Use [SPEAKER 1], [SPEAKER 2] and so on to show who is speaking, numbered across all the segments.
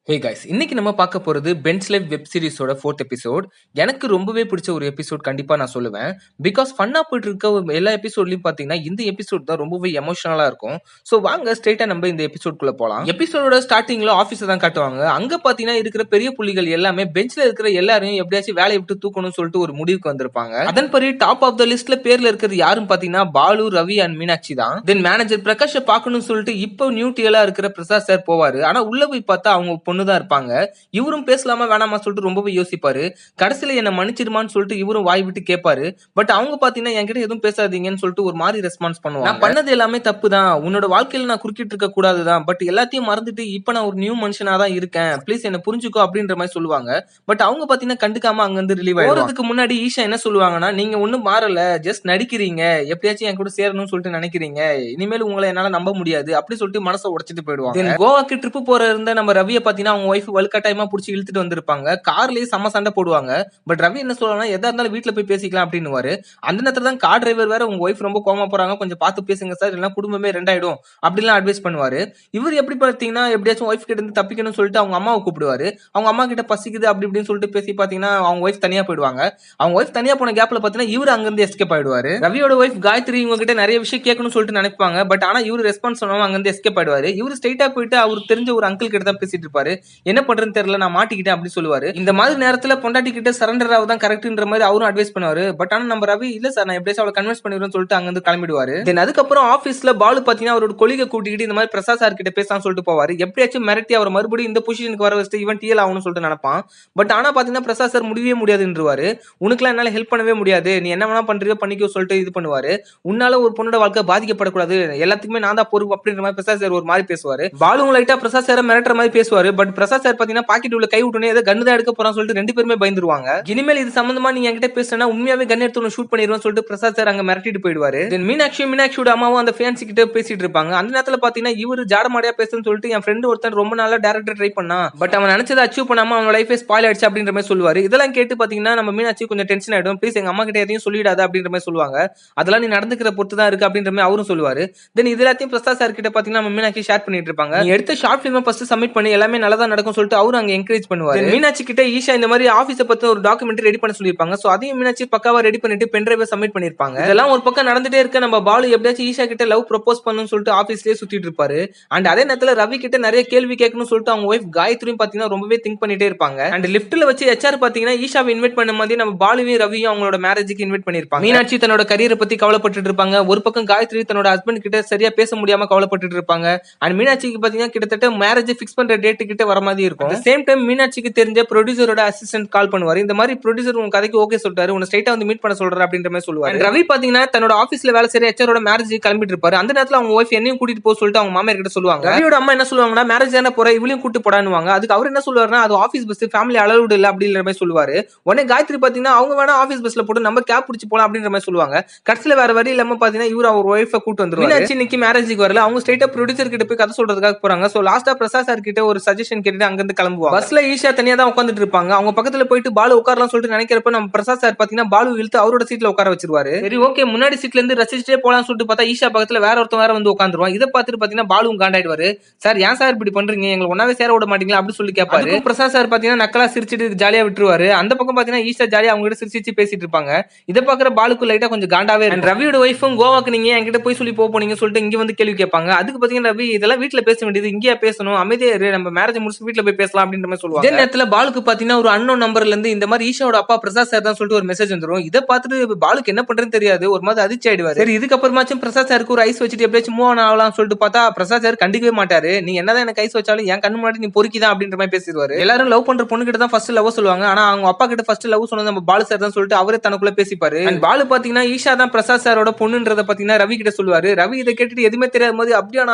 [SPEAKER 1] Hey guys, இன்னைக்கு நம்ம பார்க்க போறது பென்ச் லைஃப் வெப் சீரிஸோட 4th எபிசோட். எனக்கு ரொம்பவே பிடிச்ச ஒரு எபிசோட் கண்டிப்பா நான் சொல்லுவேன். பிகாஸ் ஃபன்னா போயிட்டு இருக்க எல்லா எபிசோட்லயும் பாத்தீங்கன்னா இந்த எபிசோட் தான் ரொம்பவே எமோஷனலா இருக்கும். சோ வாங்க ஸ்ட்ரைட்டா நம்ம இந்த எபிசோட்குள்ள போலாம். எபிசோடோட ஸ்டார்டிங்ல ஆபீஸ் தான் காட்டுவாங்க. அங்க பாத்தீங்கன்னா இருக்கிற பெரிய புள்ளிகள் எல்லாமே பெஞ்ச்ல இருக்கிற எல்லாரையும் எப்படியாச்சும் வேலையை விட்டு தூக்கணும்னு சொல்லிட்டு ஒரு முடிவுக்கு வந்திருப்பாங்க. அதன்படி டாப் ஆஃப் த லிஸ்ட்ல பேர்ல இருக்கிறது யாரும் பாத்தீங்கன்னா பாலு, ரவி அண்ட் மீனாட்சி தான். தென் மேனேஜர் பிரகாஷ் பார்க்கணும்னு சொல்லிட்டு இப்போ நியூட்டியலா இருக்கிற பிரசாத் சார் போவாரு. ஆனா உள்ள போய் பார்த்தா அவங்க பொண்ணுதான் இருப்பாங்க. இவரும் பேசலாமா வேணாமா சொல்லிட்டு ரொம்பவே யோசிப்பாரு. கடைசியில என்ன மன்னிச்சிருமான்னு சொல்லிட்டு இவரும் வாய் விட்டு கேட்பாரு. பட் அவங்க பாத்தீங்கன்னா என்கிட்ட எதுவும் பேசாதீங்கன்னு சொல்லிட்டு ஒரு மாதிரி ரெஸ்பான்ஸ் பண்ணுவாங்க. நான் பண்ணது எல்லாமே தப்பு தான், உன்னோட வாழ்க்கையில நான் குறுக்கிட்டு இருக்க கூடாதுதான், பட் எல்லாத்தையும் மறந்துட்டு இப்ப நான் ஒரு நியூ மனுஷனா தான் இருக்கேன், ப்ளீஸ் என்ன புரிஞ்சுக்கோ அப்படின்ற மாதிரி சொல்லுவாங்க. பட் அவங்க பாத்தீங்கன்னா கண்டுக்காம அங்க இருந்து ரிலீவ் ஆயிடுறதுக்கு முன்னாடி ஈஷா என்ன சொல்லுவாங்கன்னா, நீங்க ஒண்ணும் மாறல, ஜஸ்ட் நடிக்கிறீங்க, எப்படியாச்சும் என் கூட சேரணும்னு சொல்லிட்டு நினைக்கிறீங்க, இனிமேல் உங்களை என்னால நம்ப முடியாது அப்படி சொல்லிட்டு மனசை உடைச்சிட்டு போயிடுவாங்க. கோவாக்கு ட்ரிப் போற இருந்த நம்ம ரவியை பாத்தீங்கன்னா அவங்க ஒய்ஃப் வலுக்கட்டாயமா புடிச்சு இழுத்துட்டு வந்திருப்பாங்க. கார்லயே செம சண்டை போடுவாங்க. பட் ரவி என்ன சொல்றாங்கன்னா, எதா இருந்தாலும் வீட்டுல போய் பேசிக்கலாம் அப்படின்னு. அந்த நேரத்துல தான் கார் டிரைவர் வேற உங்க ஒய்ஃப் ரொம்ப கோவமா போறாங்க, கொஞ்சம் பார்த்து பேசுங்க சார், இல்லைன்னா குடும்பமே ரெண்டாயிடும் அப்படிலாம் அட்வைஸ் பண்ணுவாரு. இவர் எப்படி பாத்தீங்கன்னா எப்படியாச்சும் ஒய்ஃப் கிட்ட இருந்து தப்பிக்கணும்னு சொல்லிட்டு அவங்க அம்மாவை கூப்பிடுவாரு. அவங்க அம்மா கிட்ட பசிக்குது அப்படி இப்படின்னு சொல்லிட்டு பேசி பாத்தீங்கன்னா அவங்க ஒய்ஃப் தனியா போயிடுவாங்க. அவங்க ஒய்ஃப் தனியா போன கேப்ல பாத்தீங்கன்னா இவர் அங்க இருந்து எஸ்கேப் ஆயிடுவாரு. ரவியோட ஒய்ஃப் காயத்ரி இவங்க கிட்ட நிறைய விஷயம் கேட்கணும்னு சொல்லிட்டு நினைப்பாங்க. பட் ஆனா இவரு ரெஸ்பான்ஸ் பண்ணாம அங்க இருந்து எஸ்கேப் ஆயிடுவாரு. இவரு ஸ்ட்ரைட்டா போயிட்டு அவருக்கு தெரிஞ்ச ஒரு அங்கிள் கிட்ட தான் பேசிட்டு இருப்பாரு. என்ன பண்றதுன்னு தெரியல, நான் மாட்டிக்கிட்டேன் அப்படி சொல்லுவாரு. இந்த மாதிரி நேரத்துல பொண்டாட்டி கிட்ட சரண்டர் ஆகுதான் கரெக்ட்ன்ற மாதிரி அவரும் அட்வைஸ் பண்ணுவாரு. பட் ஆனா நம்ம ரவி இல்ல சார், நான் எப்படியாச்சும் அவளை கன்வின்ஸ் பண்ணிடுறேன்னு சொல்லிட்டு அங்க இருந்து கிளம்பிடுவாரு. தென் அதுக்கப்புறம் ஆபீஸ்ல பாலு பாத்தீங்கன்னா அவரோட கொலிகை கூட்டிக்கிட்டு இந்த மாதிரி பிரசாத் சார் கிட்ட பேசலாம்னு சொல்லிட்டு போவாரு. எப்படியாச்சும் மிரட்டி அவர் மறுபடியும் இந்த பொசிஷனுக்கு வர வச்சுட்டு இவன் டிஎல் ஆகணும்னு சொல்லிட்டு நினைப்பான். பட் ஆனா பாத்தீங்கன்னா பிரசாத் சார் முடியவே முடியாதுன்றவாரு. உனக்குலாம் என்னால ஹெல்ப் பண்ணவே முடியாது, நீ என்ன வேணா பண்றியோ பண்ணிக்கோ சொல்லிட்டு இது பண்ணுவாரு. உன்னால ஒரு பொண்ணோட வாழ்க்கை பாதிக்கப்படக்கூடாது, எல்லாத்துக்குமே நான் தான் பொறுப்பு அப்படின்ற மாதிரி பிரசாத் சார் ஒரு மாதிரி பேசுவாரு. பாலு லைட்டா பிரசாத் சார் மிரட்டுற மாதிரி பேசுவாரு. பட் பிரசாத் சார் பாத்தீங்கன்னா பாக்கெட் உள்ள கை விட்டுனே ஏதோ கன்னு தான் எடுக்க போறான்னு சொல்லிட்டு ரெண்டு பேருமே பயந்துருவாங்க. இனிமேல் இது சம்பந்தமா நீங்க என்கிட்ட பேசினா உண்மையாவே கன் எடுத்து ஷூட் பண்ணிடுவேன் சொல்லிட்டு பிரசாத் சார் அங்க மிரட்டிட்டு போயிடுவாரு. மீனாட்சியோட அம்மாவும் அந்த ஃபேன்சி கிட்ட பேசிட்டு இருப்பாங்க. அந்த நேரத்துல பாத்தீங்கன்னா இவரு ஜாடமாடியா பேசுன்னு சொல்லிட்டு என் ஃப்ரெண்ட் ஒருத்தன் ரொம்ப நாளா டேரக்டர் ட்ரை பண்ணா, பட் அவன் நினைச்சதை அச்சீவ் பண்ணாம அவன் லைஃபே ஸ்பாயில் ஆயிடுச்சு அப்படின்ற மாதிரி சொல்லுவாரு. இதெல்லாம் கேட்டு பாத்தீங்கன்னா நம்ம மீனாட்சி கொஞ்சம் டென்ஷன் ஆயிடும். ப்ளீஸ் எங்க அம்மா கிட்ட எதையும் சொல்லிடாத அப்படின்ற மாதிரி சொல்லுவாங்க. அதெல்லாம் நீ நடந்துக்கிற பொறுத்து தான் இருக்கு அப்படின்ற மாதிரி அவரும் சொல்லுவாரு. தென் இது எல்லாத்தையும் பிரசாத் சார் கிட்ட பாத்தீங்கன்னா நம்ம மீனாட்சி ஷேர் பண்ணிட்டு இருப்பாங்க. நீ எடுத்த ஷார்ட் பிலிம் ஃபர்ஸ்ட் சப்மிட் பண்ணி எல்லாமே நல்லதா நடக்கும் சொல்லிட்டு அவரும் அங்க என்கரேஜ் பண்ணுவாரு. மீனாட்சி கிட்ட ஈஷா இந்த மாதிரி ஆபீஸை பத்தி ஒரு டாக்குமெண்ட்ரி ரெடி பண்ண சொல்லிருப்பாங்க. சோ அதையும் மீனாட்சி பக்காவா ரெடி பண்ணிட்டு பென்ட்ரைவ் சப்மிட் பண்ணிருப்பாங்க. இதெல்லாம் ஒரு பக்கம் நடந்துட்டே இருக்க நம்ம பாலு எப்படியாச்சும் ஈஷா கிட்ட லவ் ப்ரொபோஸ் பண்ணணும்னு சொல்லிட்டு ஆபீஸ்லயே சுத்திட்டு இருப்பாரு. அண்ட் அதே நேரத்துல ரவி கிட்ட நிறைய கேள்வி கேட்கணும்னு சொல்லிட்டு அவங்க ஒய்ஃப் காயத்ரியும் பாத்தீங்கன்னா ரொம்பவே திங்க் பண்ணிட்டே இருப்பாங்க. அண்ட் லிப்ட்ல வச்சு HR பாத்தீங்கன்னா ஈஷாவை இன்வைட் பண்ண மாதிரி நம்ம பாலுவையும் ரவியும் அவங்களோட மேரேஜுக்கு இன்வைட் பண்ணிருப்பாங்க. மீனாட்சி தன்னோட கரியரை பத்தி கவலைப்பட்டு இருப்பாங்க. ஒரு பக்கம் காயத்ரி தன்னோட ஹஸ்பண்ட் கிட்ட சரியா பேச முடியாம கவலைப்பட்டு இருப்பாங்க. அண்ட் மீனாட்சிக்கு பாத்தீங்கன்னா கிட்டத்தட்ட மேரேஜ் ஃபிக்ஸ் பண்ற டேட் கிட்ட வர மாதிரி இருக்கும். சேம் டைம் மீனாட்சிக்கு தெரிஞ்ச ப்ரொடியூசரோட அசிஸ்டன்ட் கால் பண்ணுவாரு. இந்த மாதிரி ப்ரொடியூசர் உங்க கதைக்கு ஓகே சொல்லிட்டாரு, உன்னை ஸ்ட்ரைட்டா வந்து மீட் பண்ண சொல்றாரு அப்படின்ற மாதிரி சொல்லுவாரு. ரவி பாத்தீங்கன்னா தன்னோட ஆபீஸ்ல வேலை செய்யற HR மேரேஜ் கிளம்பிட்டு இருப்பாரு. அந்த நேரத்துல அவங்க ஒய்ஃப் என்னையும் கூட்டிட்டு போக சொல்லிட்டு அவங்க மாமியார் கிட்ட சொல்லுவாங்க. ரவியோட அம்மா என்ன சொல்லுவாங்கன்னா, மேரேஜ் தானே போற, இவளையும் கூட்டு போடானுவாங்க. அதுக்கு அவர் என்ன சொல்லுவாருன்னா, அது ஆபீஸ் பஸ், ஃபேமிலி அலவுட் இல்ல அப்படின்ற மாதிரி சொல்லுவாரு. உடனே காயத்ரி பாத்தீங்கன்னா அவங்க வேணா ஆபீஸ் பஸ்ல போட்டு நம்ம கேப் பிடிச்சு போலாம் அப்படின்ற மாதிரி சொல்லுவாங்க. கடைசியில வேற வழி இல்லாம பாத்தீங்கன்னா இவர் அவர் ஒய்ஃபை கூட்டு வந்துருவாரு. மீனாட்சி இன்னைக்கு மேரேஜுக்கு வரல, அவங்க ஸ்ட்ரைட்டா ப்ரொடியூசர் கிட்ட போய் கதை சொல்றதுக்காக போறாங்க. சோ லாஸ்டா பிரசாத் சார் கிட்ட ஒரு சஜஷன் கேட்டு அங்க இருந்து கிளம்புவாங்க. பஸ்ல ஈஷா தனியா தான் உட்கார்ந்துட்டு இருப்பாங்க. அவங்க பக்கத்துல போயிட்டு பாலு உட்காரலாம் சொல்லிட்டு நினைக்கிறப்ப நம்ம பிரசாத் சார் பாத்தீங்கன்னா பாலு இழுத்து அவரோட சீட்ல உட்கார வச்சிருவாரு. சரி ஓகே, முன்னாடி சீட்ல இருந்து ரசிச்சுட்டே போலாம் சொல்லிட்டு பார்த்தா ஈஷா பக்கத்துல வேற ஒருத்தன் வேற வந்து உட்காந்துருவான். இதை பார்த்துட்டு பாத்தீங்கன்னா பாலுவும் காண்டாயிடுவாரு. சார் ஏன் சார் இப்படி பண்றீங்க, எங்களுக்கு ஒன்னாவே சேர விட மாட்டீங்களா அப்படி சொல்லி கேட்பாரு. பிரசாத் சார் பாத்தீங்கன்னா நக்கலா சிரிச்சிட்டு ஜாலியா விட்டுருவாரு. அந்த பக்கம் பாத்தீங்கன்னா ஈஷா ஜாலியா அவங்க கிட்ட சிரிச்சு பேசிட்டு இருப்பாங்க. இதை பாக்குற பாலுக்கு லைட்டா கொஞ்சம் காண்டாவே இருக்கு. ரவியோட ஒய்ஃபும் கோவாக்கு நீங்க என்கிட்ட போய் சொல்லி போனீங்க சொல்லிட்டு இங்க வந்து கேள்வி கேட்பாங்க. அதுக்கு பாத்தீங்கன்னா ரவி இதெல்லாம் வீட்டுல பேச வேண்டியது இங்கேயா பேசணும், அமைதியா இரு, நம்ம மேரேஜ் முடிச்சு வீட்டுல போய் பேசலாம் அப்படின்ற மாதிரி சொல்லுவாங்க. இதே நேரத்துல பாலுக்கு பாத்தீங்கன்னா ஒரு அன்னோன் நம்பர்ல இருந்து இந்த மாதிரி ஈஷாவோட அப்பா பிரசாத் சார் தான் சொல்லிட்டு ஒரு மெசேஜ் வந்துரும். இதை பார்த்துட்டு பாலுக்கு என்ன பண்றதுன்னு தெரியாது, ஒரு மாதிரி அதிர்ச்சி ஆயிடுவாரு. சரி இதுக்கப்புறமாச்சும் பிரசாத் சாருக்கு ஒரு ஐஸ் வச்சுட்டு எப்படியாச்சும் மூவ் ஆன் ஆகலாம் சொல்லிட்டு பார்த்தா பிரசாத் சார் கண்டிக்கவே மாட்டாரு. நீ என்னதான் எனக்கு ஐஸ் வச்சாலும் என் கண்ணு முன்னாடி நீ பொறுக்கிதான் அப்படின்ற மாதிரி பேசிடுவாரு. எல்லாரும் லவ் பண்ற பொண்ணு கிட்ட தான் ஃபர்ஸ்ட் லவ் சொல்லுவாங்க. ஆனா அவங்க அப்பா கிட்ட ஃபர்ஸ்ட் லவ் சொன்னது நம்ம பாலு சார் தான் சொல்லிட்டு அவரே தனக்குள்ள பேசிப்பாரு. பாலு பாத்தீங்கன்னா ஈஷா தான் பிரசாத் சாரோட பொண்ணுன்றத பாத்தீங்கன்னா ரவி கிட்ட சொல்லுவாரு. ரவி இதை கேட்டுட்டு எதுவுமே தெரியாத போது அப்படியா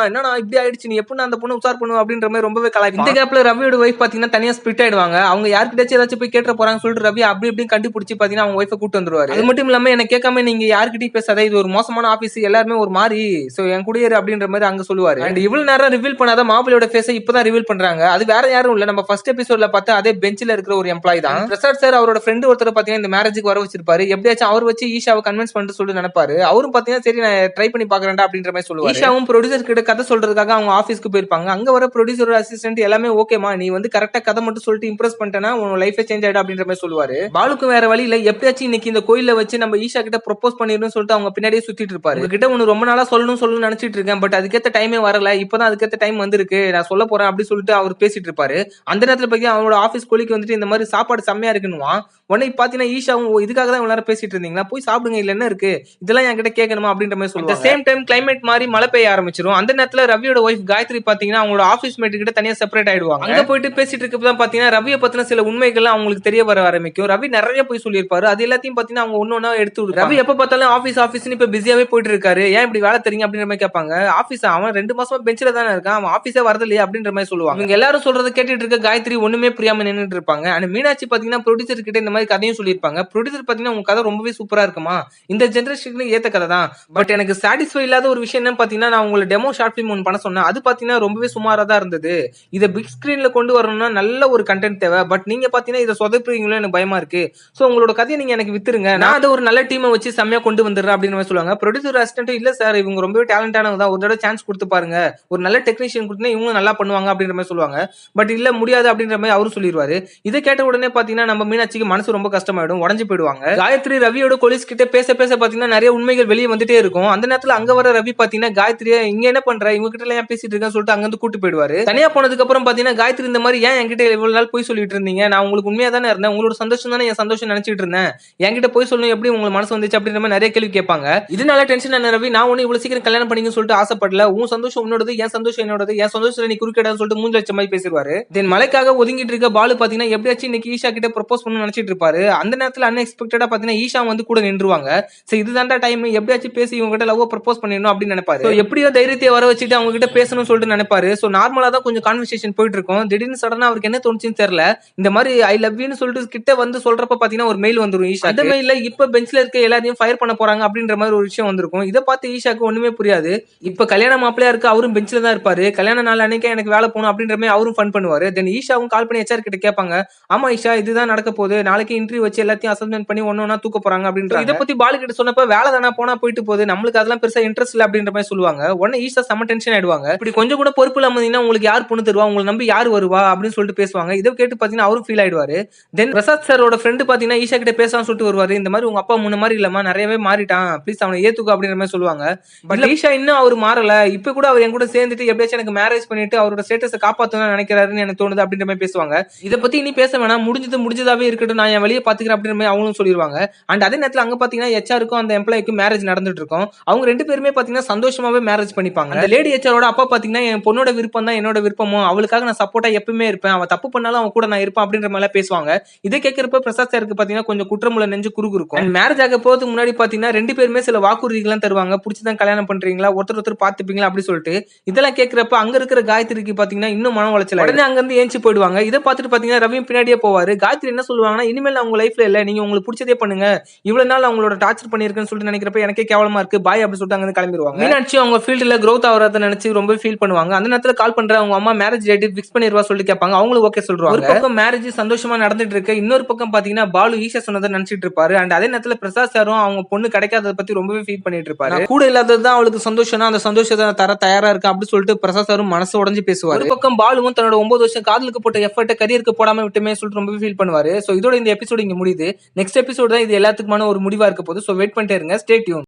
[SPEAKER 1] என்னன்னா இப்படி ஆயிடுச்சு, நீ எப்படி அந்த பொண்ணு உசார் பண்ணுவா அப்படின்ற மாதிரி ரொம்பவே கலாய்ப்பான். இந்த கேப்ல ரவியோட ஒய்ஃப் பாத்தீங்கன்னா தனியா ஸ்பிளிட் ஆயிடுவாங்க. அவங்க யார்கிட்டயாச்சும் ஏதாச்சும் போய் கேட்ட போறாங்க சொல்லிட்டு ரவி அப்படி இப்படி கண்டுபிடிச்சு பாத்தீங்கன்னா அவங்க ஒய்ஃபை கூட்டு வந்துருவாரு. அது மட்டும் இல்லாம என்ன கேட்காம நீங்க யார்கிட்டயும் பேசாத, இது ஒரு மோசமான ஆபீஸ், எல்லாருமே ஒரு மாதிரி, சோ என் குடியேறு அப்படின்ற மாதிரி அங்க சொல்லுவாரு. அண்ட் இவ்வளவு நேரம் ரிவீல் பண்ணாத மாப்பிளையோட ஃபேஸை இப்பதான் ரிவீல் பண்றாங்க. அது வேற யாரும் இல்ல, நம்ம ஃபர்ஸ்ட் எபிசோட்ல பார்த்தா அதே பெஞ்சில இருக்கிற ஒரு எம்ப்ளாய் தான். பிரசாத் சார் அவரோட ஃப்ரெண்ட் ஒருத்தர் பாத்தீங்கன்னா இந்த மேரேஜுக்கு வர வச்சிருப்பாரு. எப்படியாச்சும் அவர் வச்சு ஈஷாவை கன்வின்ஸ் பண்ணிட்டு சொல்லி நினைப்பாரு. அவரும் பாத்தீங்கன்னா சரி நான் ட்ரை பண்ணி பாக்குறேன்டா அப்படின்ற மாதிரி சொல்லுவாரு. ஈஷாவும் ப்ரொடியூசர் கிட்ட கதை சொல்றதுக்காக அவங்க ஆபீஸ்க்கு போயிருப்பாங்க. அங்க வர ப்ரொடியூசரோட அசிஸ்டன்ட் எல்லாமே எல்லாமே ஓகேமா, நீ வந்து கரெக்டா கதை மட்டும் சொல்லிட்டு இம்ப்ரெஸ் பண்ணிட்டேன்னா உன் லைஃபே சேஞ்ச் ஆயிடும் அப்படின்ற மாதிரி சொல்லுவாரு. பாலுக்கு வேற வழி இல்ல, எப்படியாச்சும் இன்னைக்கு இந்த கோயில வச்சு நம்ம ஈஷா கிட்ட ப்ரொபோஸ் பண்ணிடணும்னு சொல்லிட்டு அவங்க பின்னாடியே சுத்திட்டு இருப்பாரு. உங்ககிட்ட ஒன்னு ரொம்ப நாளா சொல்லணும்னு நினைச்சிட்டு இருக்கேன், பட் அதுக்கேத்த டைமே வரல, இப்பதான் அதுக்கேத்த டைம் வந்திருக்கு, நான் சொல்ல போறேன் அப்படின்னு சொல்லிட்டு அவர் பேசிட்டு இருப்பாரு. அந்த நேரத்துல பாத்தீங்கன்னா அவனோட ஆபீஸ் கொலிக்கு வந்துட்டு இந்த மாதிரி சாப்பாடு செம்மையா இருக்குன்னுவான். உடனே பாத்தீங்கன்னா ஈஷாவும் இதுக்காக தான் எல்லாரும் பேசிட்டு இருந்தீங்களா, போய் சாப்பிடுங்க, இல்ல என்ன இருக்கு, இதெல்லாம் என்கிட்ட கேட்கணுமா அப்படின்ற மாதிரி சொல்லுவாங்க. சேம் டைம் கிளைமேட் மாதிரி மழை பெய்ய ஆரம்பிச்சிடும். அந்த நேரத்துல ரவியோட ஒய்ஃப் காயத்ரி பாத்தீங்கன்னா அவங்களோட ஆபீஸ் மேட் கிட்ட தனியா செப்பரேட் ஆயிடுவாங்க. அங்க போயிட்டு பேசிட்டு இருக்கப்பதான் பாத்தீங்கன்னா ரவியை பத்தின சில உண்மைகள் அவங்களுக்கு தெரிய வர ஆரம்பிக்கும். ரவி நிறைய போய் சொல்லியிருப்பாரு, அது எல்லாத்தையும் பாத்தீங்கன்னா அவங்க ஒன்னொன்னா எடுத்து விடுறாங்க. ரவி எப்ப பார்த்தாலும் ஆபீஸ் இப்ப பிஸியாவே போயிட்டு இருக்காரு, ஏன் இப்படி வேலை தெரியும் அப்படின்ற மாதிரி கேட்பாங்க. ஆபீஸ் அவன் 2 மாசமா பெஞ்சில தானே இருக்கான், அவன் ஆபீஸே வரது இல்லையா அப்படின்ற மாதிரி சொல்லுவாங்க. இவங்க எல்லாரும் சொல்றதை கேட்டுட்டு இருக்க காயத்ரி ஒண்ணுமே புரியாம நின்னுட்டு இருப்பாங்க. அண்ட் மீனாட்சி பாத்தீங்கன்னா ப்ரொடியூசர் கிட்ட இந்த மாதிரி கதையும் சொல்லியிருப்பாங்க. ப்ரொடியூசர் பாத்தீங்கன்னா உங்க கதை ரொம்பவே சூப்பரா இருக்குமா, இந்த ஜெனரேஷனுக்கு ஏத்த கதை தான், பட் எனக்கு சாட்டிஸ்ஃபை இல்லாத ஒரு விஷயம் என்ன பாத்தீங்கன்னா, நான் உங்களை டெமோ ஷார்ட் பிலிம் ஒன்று பண்ண சொன்னேன், அது பாத்தீங்கன்னா ரொம்பவே சுமாரா தான் இருந்தது, இதை பிக் ஸ்கிரீன்ல கொண்டு வரணும்னா நல்ல ஒரு கண்டென்ட் தேவை, பட் நீங்க பாத்தீங்கன்னா இதை சொதப்புறீங்களோ எனக்கு பயமா இருக்கு, சோ உங்களோட கதையை நீங்க எனக்கு வித்துருங்க, நான் அதை ஒரு நல்ல டீமை வச்சு செம்மையா கொண்டு வந்துடுறேன் அப்படின்னு சொல்லுவாங்க. ப்ரொடியூசர் அசிஸ்டன்ட் இல்ல சார், இவங்க ரொம்பவே டேலண்டானவங்க தான், ஒரு தடவை சான்ஸ் கொடுத்து பாருங்க, ஒரு நல்ல டெக்னீஷியன் கொடுத்தா இவங்க நல்லா பண்ணுவாங்க அப்படின்ற மாதிரி சொல்லுவாங்க. பட் இல்ல முடியாது அப்படின்ற மாதிரி அவரு சொல்லிடுவாரு. இதை கேட்ட உடனே பாத்தீங்கன்னா நம்ம மீனாட்சிக்கு மனசு ரொம்ப கஷ்டமாயிடும், உடஞ்சு போயிடுவாங்க. காயத்ரி ரவியோட கொலிஸ் கிட்ட பேச பேச பாத்தீங்கன்னா நிறைய உண்மைகள் வெளியே வந்துட்டே இருக்கும். அந்த நேரத்துல அங்க வர ரவி பாத்தீங்கன்னா காயத்ரியா இங்க என்ன பண்ற, இவங்க கிட்ட ஏன் பேசிட்டு இருக்கேன்னு சொல்லிட்டு அங்க இருந்து கூட்டு போயிடுவாரு. தனியா போனதுக்கு அப்புறம் பாத்தீங்கன்னா காயத்ரி இந்த மாதிரி ஏன் என்கிட்ட இவ்வளவு நாள் போய் சொல்லிட்டு இருந்தீங்க, நான் உங்களுக்கு உண்மையா தானே இருந்தேன், உங்களோட சந்தோஷம் தானே என் சந்தோஷம் நினைச்சிட்டு இருந்தேன், என்கிட்ட போய் சொல்லணும் எப்படி உங்களுக்கு மனசு வந்துச்சு அப்படின்ற மாதிரி நிறைய கேள்வி கேட்பாங்க. இதனால டென்ஷன் ஆன ரவி, நான் ஒண்ணு இவ்வளவு சீக்கிரம் கல்யாணம் பண்ணிங்கன்னு சொல்லிட்டு ஆசைப்படல, உன் சந்தோஷம் உன்னோடது, என் சந்தோஷம் என்னோடது, என் சந்தோஷத்துல நீ குறுக்கிடான்னு சொல்லிட்டு மூஞ்சி வச்ச மாதிரி பேசிடுவாரு. தென் மலைக்காக ஒதுங்கிட்டு இருக்க பாலு பாத்தீங்கன்னா எப்படியாச்சும் இன்னைக்கு ஈஷா கிட்ட ப்ரொபோஸ் பண்ணணும்னு நினைச்சிட்டு இருப்பாரு. அந்த நேரத்துல அன்எக்ஸ்பெக்டடா பாத்தீங்கன்னா ஈஷா வந்து கூட நின்றுவாங்க. சோ இதுதான் டைம், எப்படியாச்சும் பேசி இவங்க கிட்ட லவ் ப்ரப்போஸ் பண்ணிடணும் அப்படின்னு நினைப்பாரு. சோ எப்படியோ தைரியத்தை வர வச்சுட்டு அவங்க கிட்ட பேசணும்னு சொல்லிட்டு நினைப்பாரு. சோ நார்மலா தான் கொஞ்சம் கான்வர்சேஷன் போயிட்டு இருக்கும். திடீர்னு சடனா அவருக்கு என்ன தோணுச்சுன்னு தெரியல, இந்த மாதிரி ஐ லவ் யூன்னு சொல்லிட்டு கிட்ட வந்து சொல்றப்ப பாத்தீங்கன்னா ஒரு மெயில் வந்துரும் ஈஷா. அந்த மெயில்ல இப்ப பெஞ்ச்ல இருக்க எல்லாரையும் ஃபயர் பண்ண போறாங்க அப்படின்ற மாதிரி ஒரு விஷயம் வந்திருக்கும். இதை பார்த்து ஈஷாக்கு ஒண்ணுமே புரியாது. இப்ப கல்யாண மாப்பிளையா இருக்கு, அவரும் பெஞ்ச்ல தான் இருப்பாரு, கல்யாண நாள் அன்னைக்கு எனக்கு வேலை போகணும் அப்படின்ற மாதிரி அவரும் ஃபன் பண்ணுவாரு. தென் ஈஷாவும் கால் பண்ணி HR கிட்ட கேட்பாங்க, ஆமா ஈஷா இதுதான் நடக்க போகுது, நாளைக்கு இன்டர்வியூ வச்சு எல்லாத்தையும் அசஸ்மெண்ட் பண்ணி ஒன்னொன்னா தூக்க போறாங்க அப்படின்ற. இதை பத்தி பாலு கிட்ட சொன்னப்ப வேலை தானே போனா போயிட்டு போகுது, நம்மளுக்கு அதெல்லாம் பெருசா இன்ட்ரெஸ்ட் இல்ல அப்படின்ற மாதிரி சொல்லுவாங்க. உடனே ஈஷா செம டென்ஷன் ஆயிடுவாங்க. இப்படி கொஞ்சம் கூட பொறுப்பு இல்லாம இருந்தீங்கன்னா உங்களுக்கு யார் பொண்ணு தருவா, உங்களை நம்பி யார் வருவா அப்படின்னு சொல்லிட்டு பேசுவாங்க. இதை கேட்டு பாத்தீங்கன்னா அவரும் ஃபீல் ஆயிடுவாரு. தென் பிரசாத் சாரோட ஃப்ரெண்டு பாத்தீங்கன்னா ஈஷா கிட்ட பேசாம சொல்லிட்டு வருவாரு, இந்த மாதிரி உங்க அப்பா முன்ன மாதிரி இல்லமா, நிறையவே மாறிட்டான், ப்ளீஸ் அவனை ஏத்துக்கோ அப்படின்ற மாதிரி சொல்லுவாங்க. பட் ஈஷா இன்னும் அவர் மாறல, இப்ப கூட அவர் என் கூட சேர்ந்துட்டு எப்படியாச்சும் எனக்கு மேரேஜ் பண்ணிட்டு அவரோட ஸ்டேட்டஸை காப்பாத்தணும்னு நினைக்கிறாருன்னு எனக்கு தோணுது அப்படின்ற மாதிரி பேசுவாங்க. இதை பத்தி இனி பேச வேணாம், முடிஞ்சதாவே இருக்கட்டும், நான் என் வழியை பாத்துக்கிறேன் அப்படின்ற மாதிரி அவங்களும் சொல்லிடுவாங்க. அண்ட் அதே நேரத்துல அங்க பாத்தீங்கன்னா HRக்கும் அந்த எம்ப்ளாய்க்கும் மேரேஜ் நடந்துட்டு இருக்கும். அவங்க 2 பேருமே பாத்தீங்கன்னா சந்தோஷமாவே மேரேஜ் பண்ணிப்பாங்க. அந்த லேடி HRோட அப்பா பாத்தீங்கன்னா என் பொண்ணோட விருப்பம் தான் என்னோட விருப்பமோ, அவளுக்காக நான் சப்போர்ட்டா எப்பவுமே இருப்பேன், அவ தப்பு பண்ணாலும் அவன் கூட நான் இருப்பேன் அப்படின்ற மாதிரி பேசுவாங்க. இதை கேட்கிறப்ப பிரசாத் சாருக்கு பாத்தீங்கன்னா கொஞ்சம் குற்றமுள்ள நெஞ்சு குறுகுறுக்கும். அண்ட் மேரேஜ் ஆக போறதுக்கு முன்னாடி பாத்தீங்கன்னா 2 பேருமே சில வாக்குறுதிகள் தருவாங்க, புடிச்சுதான் கல்யாணம் பண்றீங்களா, ஒருத்தர் பாத்துப்பீங்களா அப்படி சொல்லிட்டு. இதெல்லாம் கேட்கிறப்ப அங்க இருக்கிற காயத்ரிக்கு பாத்தீங்கன்னா இன்னும் மனம் உளைச்சல், உடனே அங்க இருந்து ஏஞ்சி போயிடுவாங்க. இதை பார்த்துட்டு பாத்தீங்கன்னா ரவியும் பின்னாடியே போவாரு. காயத்ரி என்ன சொல்லுவாங்கன்னா, இனிமேல் அவங்க லைஃப்ல இல்ல, நீங்க உங்களுக்கு பிடிச்சதே பண்ணுங்க, இவ்வளவு நாள் அவங்களோட டார்ச்சர் பண்ணிருக்கேன்னு சொல்லிட்டு நினைக்கிறப்ப எனக்கே கேவலமா இருக்கு, பாய் அப்படி சொல்லிட்டு அங்க கிளம்பிடுவாங்க. மீனாட்சி அவங்க ஃபீல்டுல growth ஆவறத நினைச்சு ரொம்ப ஃபீல் பண்ணுவாங்க. அந்த நேரத்துல கால் பண்ற அவங்க அம்மா மேரேஜ் டேட் ஃபிக்ஸ் பண்ணிடுவா சொல்லிட்டு கேட்பாங்க. அவங்களும் ஓகே சொல்றாங்க. ஒரு பக்கம் மேரேஜ் சந்தோஷமா நடந்துட்டு இருக்கு, இன்னொரு பக்கம் பாத்தீங்கன்னா பாலு ஈஷா சொன்னதை நினைச்சிட்டு இருப்பாரு. அண்ட் அதே நேரத்துல பிரசாத் சாரும் அவங்க பொண்ணு கிடைக்காததை பத்தி ரொம்பவே ஃபீல் பண்ணிட்டு இருப்பாரு. கூட இல்லாததுதான் அவளுக்கு சந்தோஷம், அந்த சந்தோஷத்தை தர தயாரா இருக்கு அப்படி சொல்லிட்டு பிரசாத் சாரும் மனசு உடைஞ்சு பேசுவாரு. ஒரு பக்கம் பாலுவும் தன்னோட 9 வருஷம் காதலுக்கு போட்ட எஃபர்ட் கரியருக்கு போடாம விட்டுமே சொல்லிட்டு ரொம்ப ஃபீல் பண்ணுவாரு. சோ இதோட இந்த எபிசோட் இங்க முடியுது. நெக்ஸ்ட் எபிசோட் தான் இது எல்லாத்துக்குமான ஒரு முடிவா இருக்க போகுது. சோ வெயிட் பண்ணிட்டே இருங்க. Stay tune.